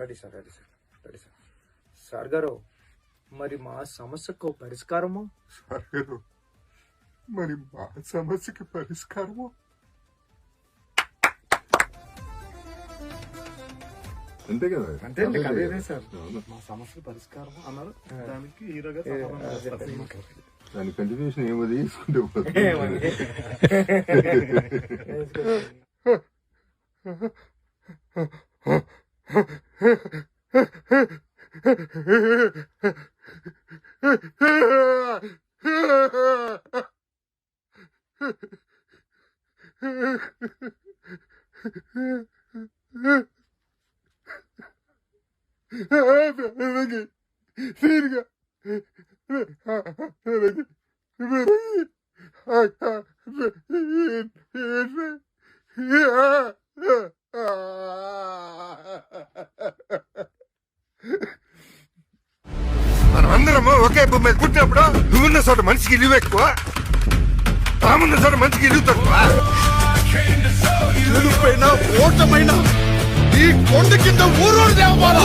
Ready sir ready sir ready sir. Sir గారు మరి మా సమస్యకు పరిష్కారము? సార్ గారు మరి మా సమస్యకి పరిష్కారము అంతే కదా? అంతే అండి, అదే సార్. మా సమస్య పరిష్కారం అన్నారు. దానికి హీరోగా సమాధానం చేస్తారు. దాని కంటిన్యూషన్ ఏమది తీసుకుంటే మనమందరము ఒకే భూమి మీద పుట్టినప్పుడు నువ్వున్న చోట మనిషికి ఇల్లు ఎక్కువ, తామున్న చోట మనిషికి ఇల్లు తక్కువ. ఓటమైనా ఈ కొండ కింద ఊరూరు దేవాలా